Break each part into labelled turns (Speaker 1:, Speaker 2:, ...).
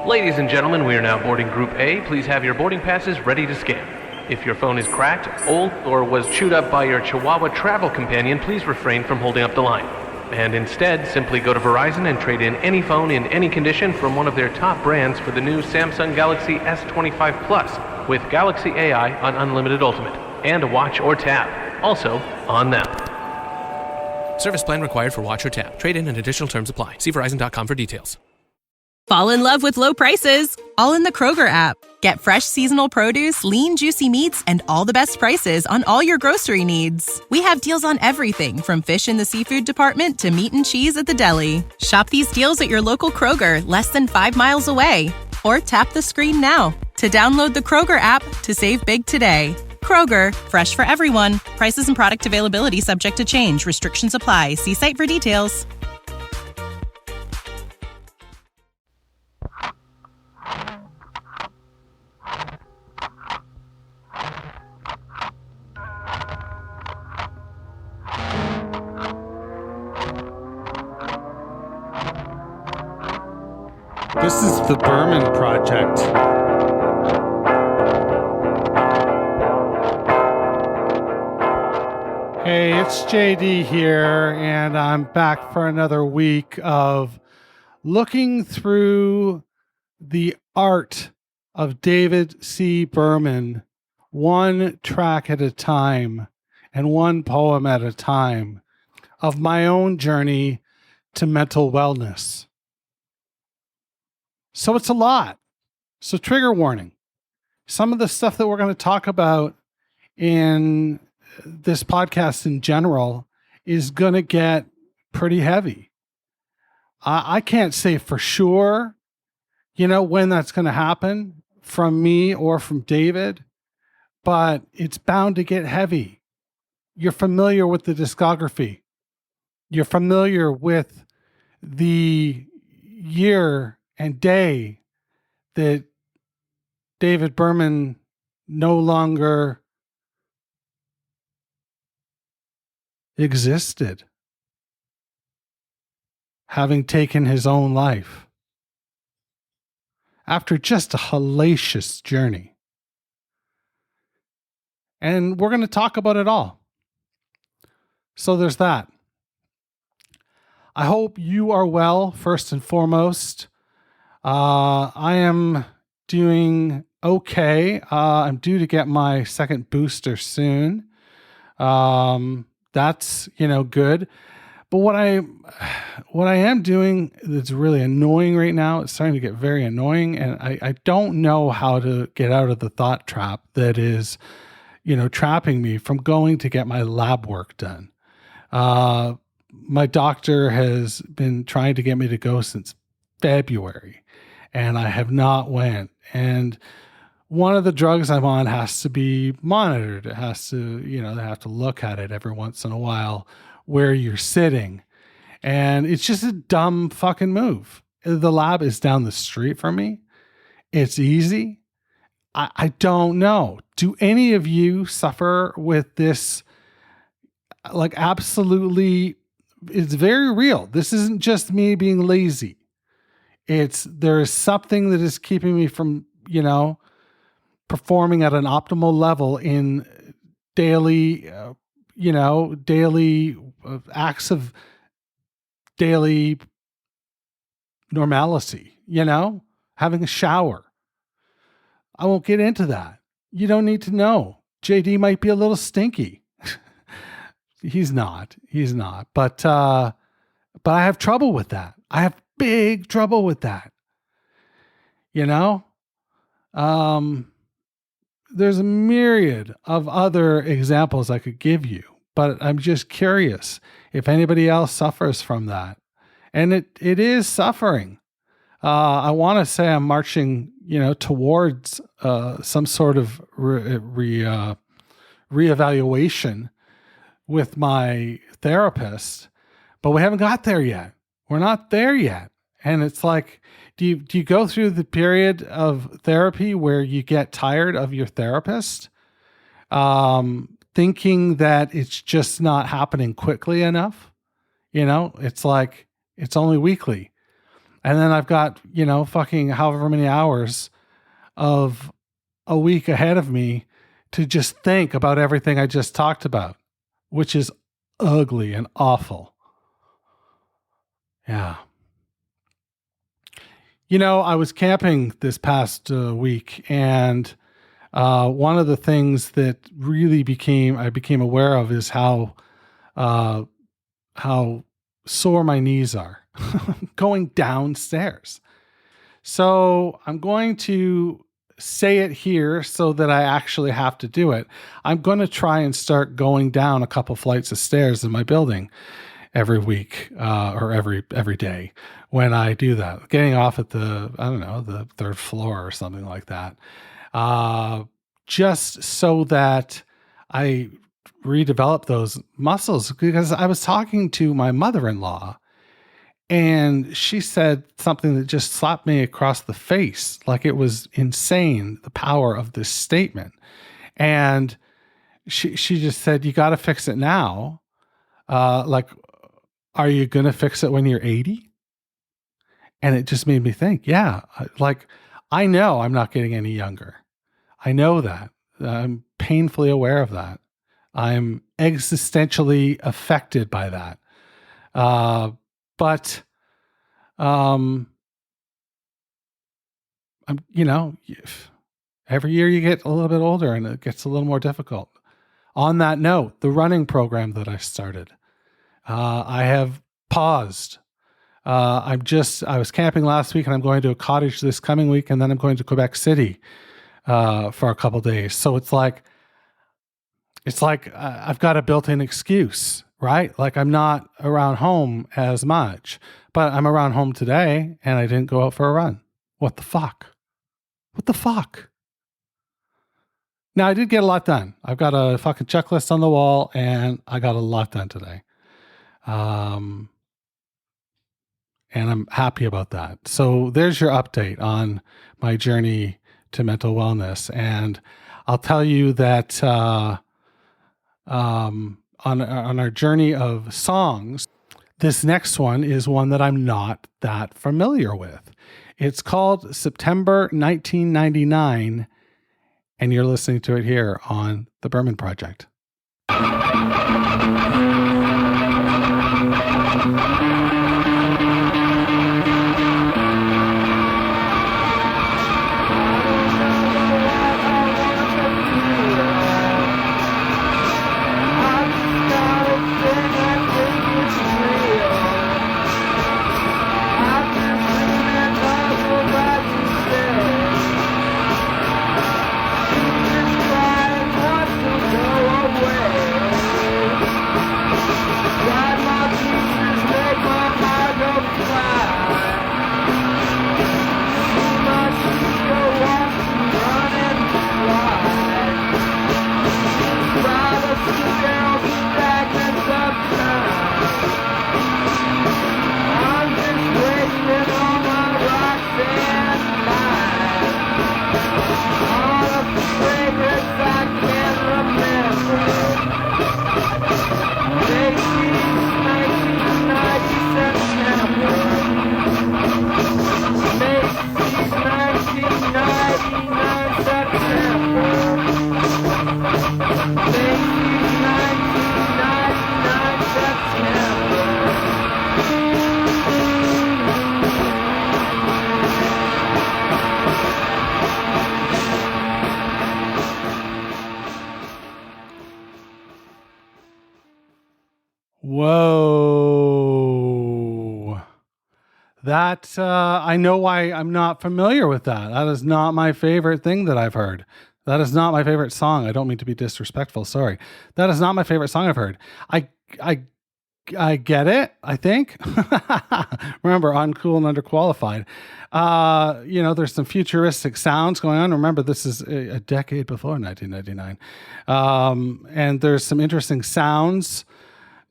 Speaker 1: Ladies and gentlemen, we are now boarding Group A. Please have your boarding passes ready to scan. If your phone is cracked, old, or was chewed up by your Chihuahua travel companion, please refrain from holding up the line. And instead, simply go to Verizon and trade in any phone in any condition from one of their top brands for the new Samsung Galaxy S25 Plus with Galaxy AI on Unlimited Ultimate and a watch or tab. Also, on them.
Speaker 2: Service plan required for watch or tab. Trade-in and additional terms apply. See Verizon.com for details.
Speaker 3: Fall in love with low prices, all in the Kroger app. Get fresh seasonal produce, lean, juicy meats, and all the best prices on all your grocery needs. We have deals on everything from fish in the seafood department to meat and cheese at the deli. Shop these deals at your local Kroger, less than 5 miles away. Or tap the screen now to download the Kroger app to save big today. Kroger, fresh for everyone. Prices and product availability subject to change. Restrictions apply. See site for details.
Speaker 4: This is the Berman Project. Hey, it's JD here, and I'm back for another week of looking through the art of David C. Berman, one track at a time and one poem at a time, of my own journey to mental wellness. So it's a lot. So trigger warning. Some of the stuff that we're going to talk about in this podcast in general is going to get pretty heavy. I can't say for sure, when that's going to happen from me or from David, but it's bound to get heavy. You're familiar with the discography. You're familiar with the year and day that David Berman no longer existed, having taken his own life after just a hellacious journey. And we're going to talk about it all. So there's that. I hope you are well, first and foremost. I am doing okay. I'm due to get my second booster soon. That's, good. But what I am doing that's really annoying right now, it's starting to get very annoying. And I don't know how to get out of the thought trap that is, trapping me from going to get my lab work done. My doctor has been trying to get me to go since February, and I have not went. And one of the drugs I'm on has to be monitored. It has to, they have to look at it every once in a while where you're sitting. And it's just a dumb fucking move. The lab is down the street from me. It's easy. I don't know. Do any of you suffer with this? Like, absolutely, it's very real. This isn't just me being lazy. There is something that is keeping me from, performing at an optimal level in daily, daily acts of daily normalcy, having a shower. I won't get into that. You don't need to know. JD might be a little stinky. He's not. But I have trouble with that. I have big trouble with that. There's a myriad of other examples I could give you, but I'm just curious if anybody else suffers from that. And it is suffering. I want to say I'm marching, towards some sort of reevaluation with my therapist, but we haven't got there yet. We're not there yet. And it's like, do you go through the period of therapy where you get tired of your therapist, thinking that it's just not happening quickly enough? It's like, it's only weekly. And then I've got, fucking however many hours of a week ahead of me to just think about everything I just talked about, which is ugly and awful. Yeah. I was camping this past week, and one of the things that really I became aware of is how sore my knees are going downstairs. So I'm going to say it here so that I actually have to do it. I'm going to try and start going down a couple flights of stairs in my building every week or every day when I do that. Getting off at the third floor or something like that. Just so that I redevelop those muscles, because I was talking to my mother-in-law and she said something that just slapped me across the face. Like, it was insane, the power of this statement. And she just said, you got to fix it now. Are you going to fix it when you're 80? And it just made me think, yeah, I know I'm not getting any younger. I know that. I'm painfully aware of that. I'm existentially affected by that. But every year you get a little bit older and it gets a little more difficult. On that note, the running program that I started, I have paused. I was camping last week, and I'm going to a cottage this coming week, and then I'm going to Quebec City for a couple days. So it's like I've got a built-in excuse, right? Like, I'm not around home as much, but I'm around home today, and I didn't go out for a run. What the fuck? Now, I did get a lot done. I've got a fucking checklist on the wall, and I got a lot done today. And I'm happy about that. So there's your update on my journey to mental wellness. And I'll tell you that on our journey of songs, this next one is one that I'm not that familiar with. It's called September 1999, and you're listening to it here on The Berman Project. Whoa. That, I know why I'm not familiar with that. That is not my favorite thing that I've heard. That is not my favorite song. I don't mean to be disrespectful. Sorry. That is not my favorite song I've heard. I get it, I think. Remember, uncool and underqualified. There's some futuristic sounds going on. Remember, this is a decade before 1999. And there's some interesting sounds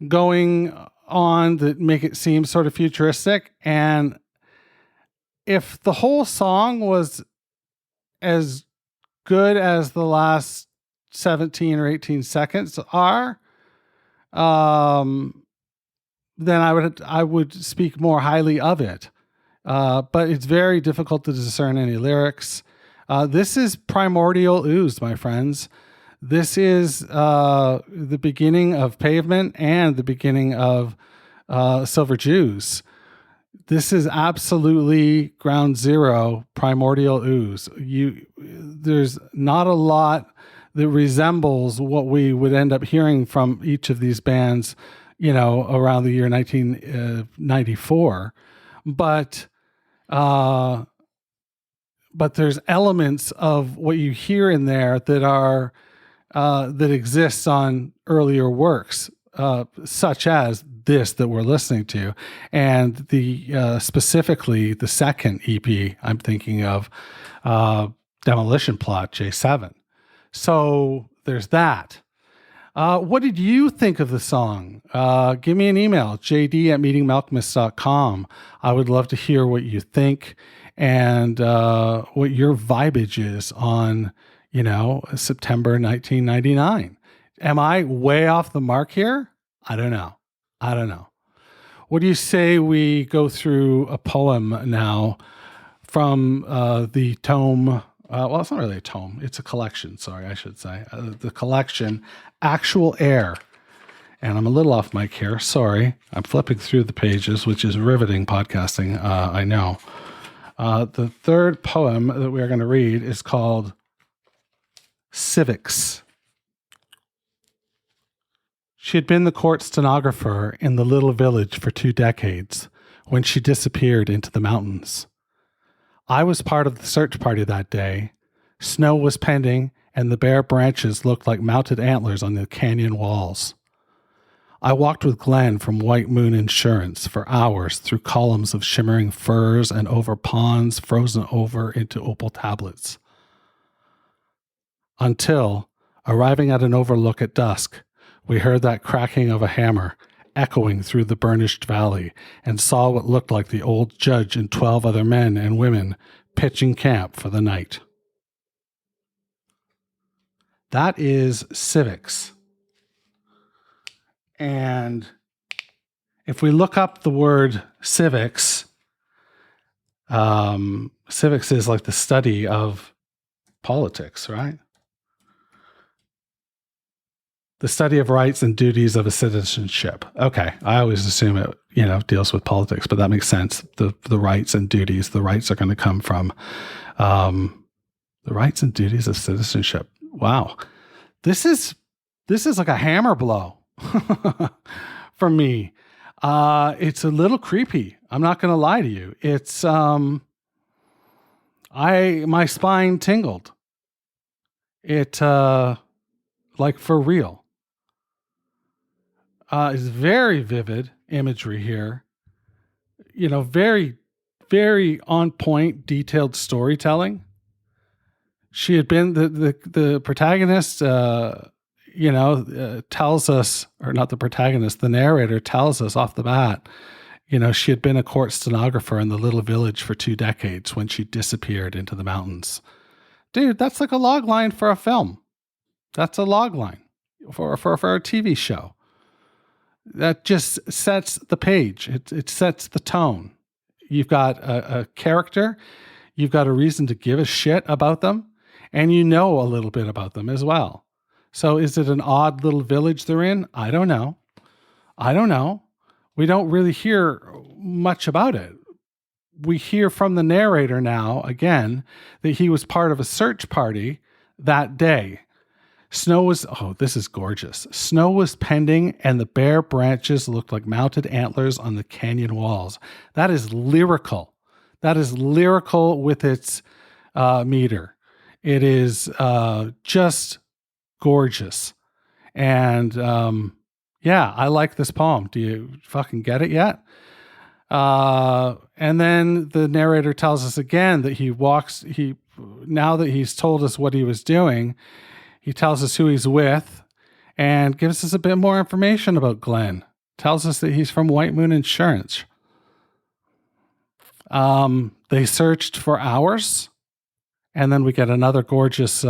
Speaker 4: going on that make it seem sort of futuristic. And if the whole song was as good as the last 17 or 18 seconds are, then I would speak more highly of it. but it's very difficult to discern any lyrics. This is Primordial Ooze, my friends. This is the beginning of Pavement and the beginning of Silver Jews. This is absolutely ground zero, Primordial Ooze. There's not a lot that resembles what we would end up hearing from each of these bands, around the year 1994. But there's elements of what you hear in there that are that exists on earlier works, such as this that we're listening to, and the specifically the second EP I'm thinking of, Demolition Plot J7. So there's that. What did you think of the song? Give me an email, jd@meetingmalkmus.com. I would love to hear what you think and what your vibage is on, September 1999. Am I way off the mark here? I don't know. What do you say we go through a poem now from the tome? Well, it's not really a tome. It's a collection. Sorry, I should say. The collection, Actual Air. And I'm a little off mic here. Sorry. I'm flipping through the pages, which is riveting podcasting. I know. The third poem that we are going to read is called Civics. She had been the court stenographer in the little village for 2 decades when she disappeared into the mountains. I was part of the search party that day. Snow was pending, and the bare branches looked like mounted antlers on the canyon walls. I walked with Glenn from White Moon Insurance for hours through columns of shimmering firs and over ponds frozen over into opal tablets. Until, arriving at an overlook at dusk, we heard that cracking of a hammer echoing through the burnished valley and saw what looked like the old judge and 12 other men and women pitching camp for the night. That is Civics. And if we look up the word civics, civics is like the study of politics, right? The study of rights and duties of a citizenship. Okay, I always assume it, deals with politics, but that makes sense. The rights and duties, the rights are going to come from the rights and duties of citizenship. Wow, this is like a hammer blow for me. It's a little creepy. I'm not going to lie to you. It's my spine tingled. It like for real. Is very vivid imagery here. Very, very on point, detailed storytelling. She had been the protagonist, tells us, or not the protagonist, the narrator tells us off the bat, she had been a court stenographer in the little village for 2 decades when she disappeared into the mountains. Dude, that's like a log line for a film. That's a log line for a TV show. That just sets the page. It sets the tone. You've got a character. You've got a reason to give a shit about them. And a little bit about them as well. So is it an odd little village they're in? I don't know. We don't really hear much about it. We hear from the narrator now, again, that he was part of a search party that day. This is gorgeous. Snow was pending and the bare branches looked like mounted antlers on the canyon walls. That is lyrical. That is lyrical with its meter. It is just gorgeous. And I like this poem. Do you fucking get it yet? And then the narrator tells us again that now that he's told us what he was doing, he tells us who he's with and gives us a bit more information about Glenn. Tells us that he's from White Moon Insurance. They searched for hours, and then we get another gorgeous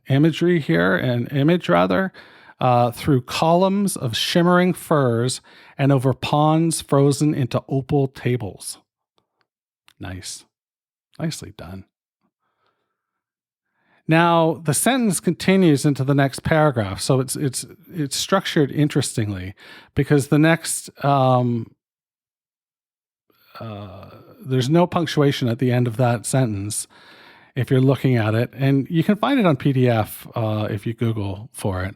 Speaker 4: image through columns of shimmering firs and over ponds frozen into opal tables. Nice. Nicely done. Now, the sentence continues into the next paragraph. So it's structured interestingly because the next, there's no punctuation at the end of that sentence if you're looking at it. And you can find it on PDF if you Google for it,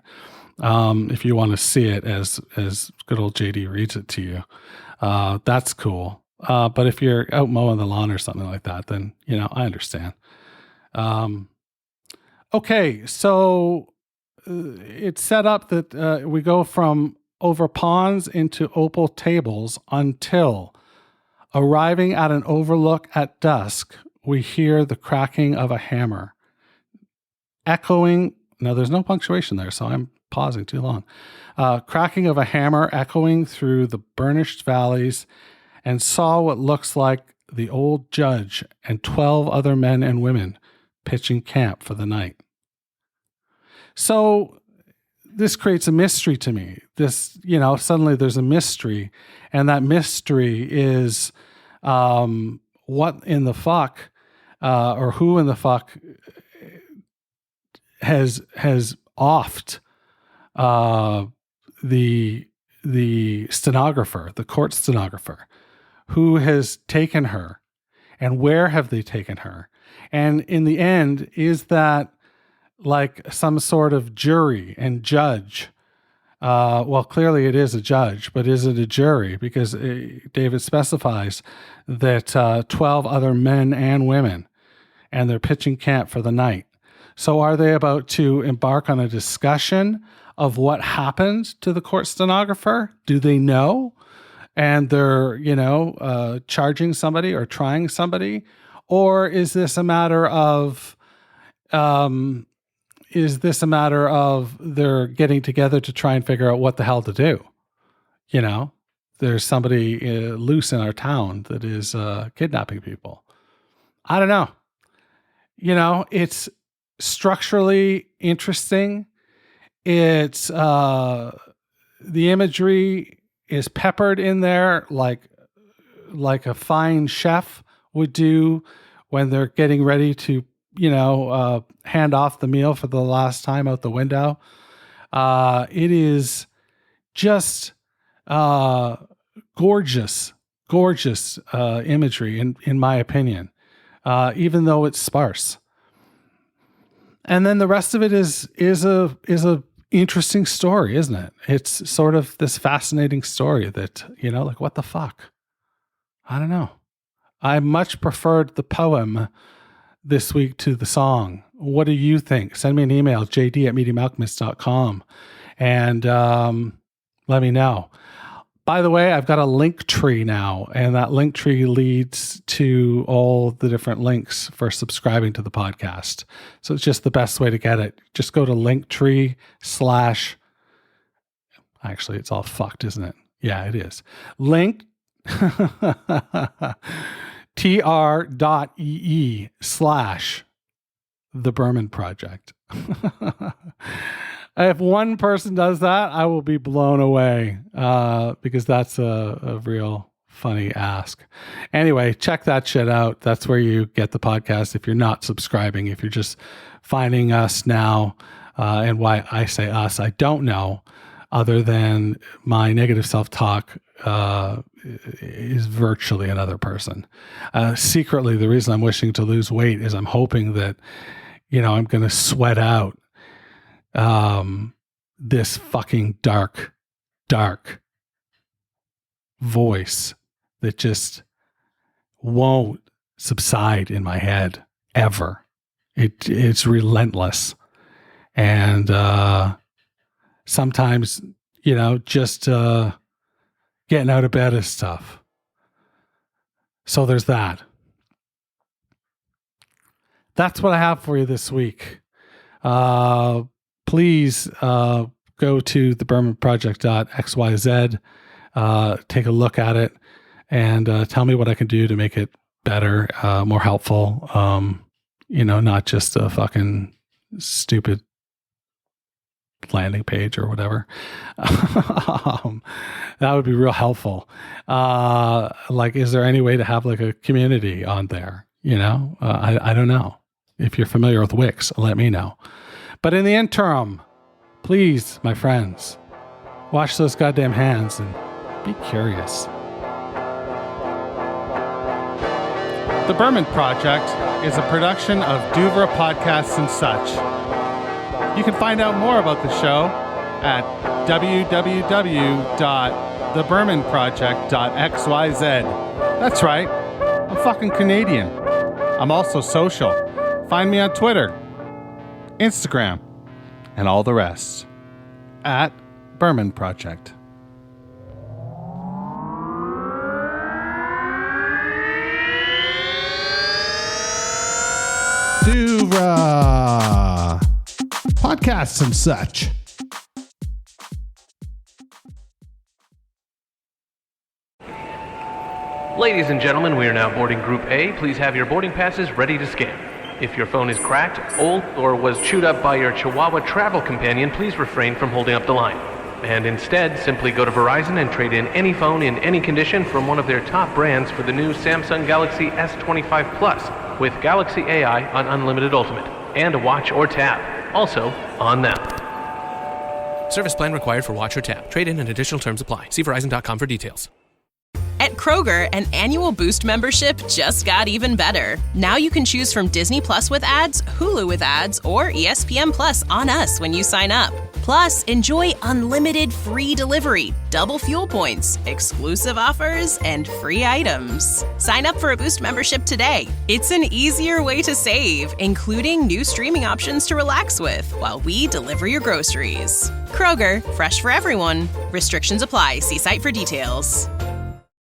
Speaker 4: if you want to see it as good old JD reads it to you. That's cool. But if you're out mowing the lawn or something like that, then, I understand. Okay, so it's set up that we go from over pawns into opal tables until, arriving at an overlook at dusk, we hear the cracking of a hammer. Echoing, now there's no punctuation there, so I'm pausing too long. Cracking of a hammer echoing through the burnished valleys, and saw what looks like the old judge and 12 other men and women pitching camp for the night. So this creates a mystery to me. This, suddenly there's a mystery, and that mystery is what in the fuck, or who in the fuck has offed the stenographer, the court stenographer. Who has taken her, and where have they taken her? And in the end, is that like some sort of jury and judge? Well, clearly it is a judge, but is it a jury? Because David specifies that 12 other men and women, and they're pitching camp for the night. So are they about to embark on a discussion of what happened to the court stenographer? Do they know? And they're, charging somebody or trying somebody? Or is this a matter of, they're getting together to try and figure out what the hell to do? There's somebody loose in our town that is kidnapping people. I don't know. It's structurally interesting. It's the imagery is peppered in there like a fine chef would do when they're getting ready to, hand off the meal for the last time out the window. It is just gorgeous imagery, in my opinion, even though it's sparse. And then the rest of it is a interesting story, isn't it? It's sort of this fascinating story that, like, what the fuck? I don't know. I much preferred the poem this week to the song. What do you think? Send me an email, jd@meetingmalkmus.com, and let me know. By the way, I've got a link tree now, and that link tree leads to all the different links for subscribing to the podcast. So it's just the best way to get it. Just go to Linktree / actually, it's all fucked, isn't it? Yeah, it is. Link tr.ee / The Berman Project. If one person does that, I will be blown away, because that's a real funny ask. Anyway, check that shit out. That's where you get the podcast if you're not subscribing. If you're just finding us now, and why I say us, I don't know, other than my negative self-talk is virtually another person. Secretly, the reason I'm wishing to lose weight is I'm hoping that, I'm going to sweat out this fucking dark voice that just won't subside in my head ever. It's relentless. And sometimes, just getting out of bed is tough. So there's that. That's what I have for you this week. Please go to thebermanproject.xyz, take a look at it, and tell me what I can do to make it better, more helpful. Not just a fucking stupid landing page or whatever. That would be real helpful. Like, is there any way to have like a community on there? You know, I don't know. If you're familiar with Wix, let me know. But in the interim, please, my friends, wash those goddamn hands and be curious. The Berman Project is a production of Duvra Podcasts and Such. You can find out more about the show at www.thebermanproject.xyz. That's right, I'm fucking Canadian. I'm also social. Find me on Twitter, Instagram, and all the rest at Berman Project.
Speaker 5: Duvra Podcasts and Such.
Speaker 1: Ladies and gentlemen, we are now boarding Group A. Please have your boarding passes ready to scan. If your phone is cracked, old, or was chewed up by your Chihuahua travel companion, please refrain from holding up the line. And instead, simply go to Verizon and trade in any phone in any condition from one of their top brands for the new Samsung Galaxy S25 Plus with Galaxy AI on Unlimited Ultimate and a watch or tab. Also on them.
Speaker 2: Service plan required for watch or tab. Trade-in and additional terms apply. See Verizon.com for details.
Speaker 3: At Kroger, an annual Boost membership just got even better. Now you can choose from Disney Plus with ads, Hulu with ads, or ESPN Plus on us when you sign up. Plus, enjoy unlimited free delivery, double fuel points, exclusive offers, and free items. Sign up for a Boost membership today. It's an easier way to save, including new streaming options to relax with while we deliver your groceries. Kroger, fresh for everyone. Restrictions apply. See site for details.